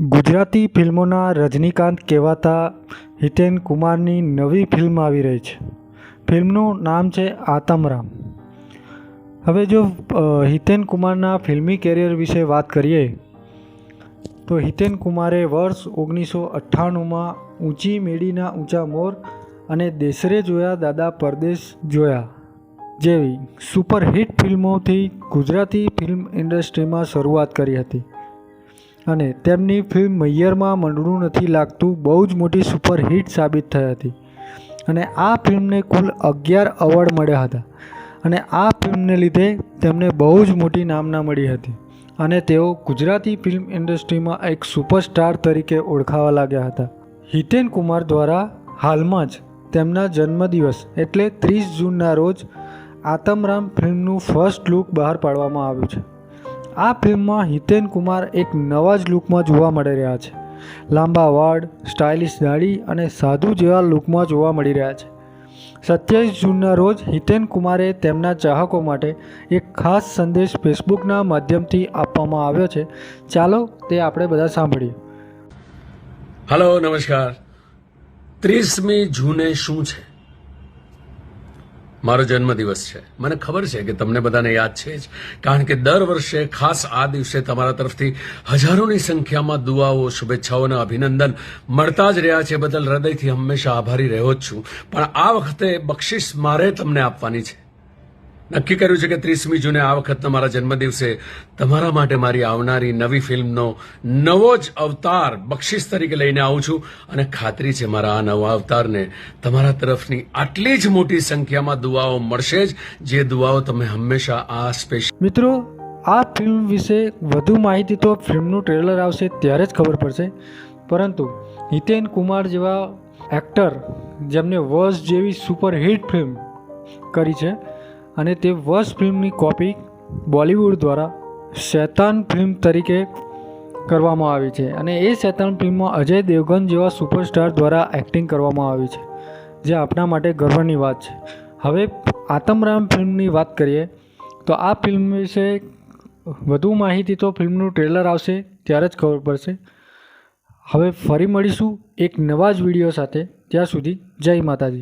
ગુજરાતી ફિલ્મોના રજનીકાંત કહેવાતા હિતેન કુમારની નવી ફિલ્મ આવી રહી છે. ફિલ્મનું નામ છે આતમરામ. હવે જો હિતેન કુમારના ફિલ્મી કેરિયર વિશે વાત કરીએ તો હિતેન કુમારે વર્ષ 1998માં ઊંચી મેડીના ઊંચા મોર અને દેસરે જોયા દાદા પરદેશ જોયા જેવી સુપરહિટ ફિલ્મોથી ગુજરાતી ફિલ્મ ઇન્ડસ્ટ્રીમાં શરૂઆત કરી હતી અને તેમની ફિલ્મ મૈયરમાં મંડળું નથી લાગતું બહુ જ મોટી સુપરહિટ સાબિત થઈ હતી અને આ ફિલ્મને કુલ 11 એવોર્ડ મળ્યા હતા અને આ ફિલ્મને લીધે તેમને બહુ જ મોટી નામના મળી હતી અને તેઓ ગુજરાતી ફિલ્મ ઇન્ડસ્ટ્રીમાં એક સુપરસ્ટાર તરીકે ઓળખાવા લાગ્યા હતા. હિતેન કુમાર દ્વારા હાલમાં જ તેમના જન્મદિવસ એટલે 30 જૂનના રોજ આતમરામ ફિલ્મનું ફર્સ્ટ લુક બહાર પાડવામાં આવ્યું છે. આ ફિલ્મમાં હિતેન કુમાર એક નવા જ લુકમાં જોવા મળી રહ્યા છે. લાંબા વાળ, સ્ટાઇલિશ દાઢી અને સાધુ જેવા લુકમાં જોવા મળી રહ્યા છે. 27 જૂનના રોજ હિતેન કુમારે તેમના ચાહકો માટે એક ખાસ સંદેશ ફેસબુકના માધ્યમથી આપવામાં આવ્યો છે. ચાલો તે આપણે બધા સાંભળીએ. હલો, નમસ્કાર. 30મી જૂને શું છે? મારો જન્મદિવસ છે. મને ખબર છે કે તમને બધાને યાદ છે જ, કારણ કે દર વર્ષે ખાસ આ દિવસે તમારા તરફથી હજારોની સંખ્યામાં દુઆઓ, શુભેચ્છાઓ અને અભિનંદન મળતા જ રહ્યા છે. બદલ હૃદયથી હંમેશા આભારી રહ્યો જ છું. પણ આ વખતે બક્ષિસ મારે તમને આપવાની છે. નક્કી કર્યું છે કે 30મી જૂને આ વખતના મારા જન્મદિવસે તમારા માટે મારી આવનારી નવી ફિલ્મનો નવો જ અવતાર બક્ષિસ તરીકે લઈને આવું છું અને ખાતરી છે મારા આ નવા અવતારને તમારા તરફની આટલી જ મોટી સંખ્યામાં દુઆઓ મળશે જ, જે દુઆઓ તમે હંમેશા આ સ્પેશિયલ. મિત્રો, આ ફિલ્મ વિશે વધુ માહિતી તો ફિલ્મનું ટ્રેલર આવશે ત્યારે જ ખબર પડશે, પરંતુ હિતેન કુમાર જેવા એક્ટર જેમને વર્ષ જેવી સુપરહિટ ફિલ્મ કરી છે અને તે વર્ષ ફિલ્મની કોપી બોલિવૂડ દ્વારા શૈતાન ફિલ્મ તરીકે કરવામાં આવી છે અને એ શૈતાન ફિલ્મમાં અજય દેવગન જેવા સુપરસ્ટાર દ્વારા એક્ટિંગ કરવામાં આવી છે, જે આપણા માટે ગર્વની વાત છે. હવે આતમરામ ફિલ્મની વાત કરીએ તો આ ફિલ્મ વિશે વધુ માહિતી તો ફિલ્મનું ટ્રેલર આવશે ત્યારે જ ખબર પડશે. હવે ફરી મળીશું એક નવા જ વિડીયો સાથે. ત્યાં સુધી જય માતાજી.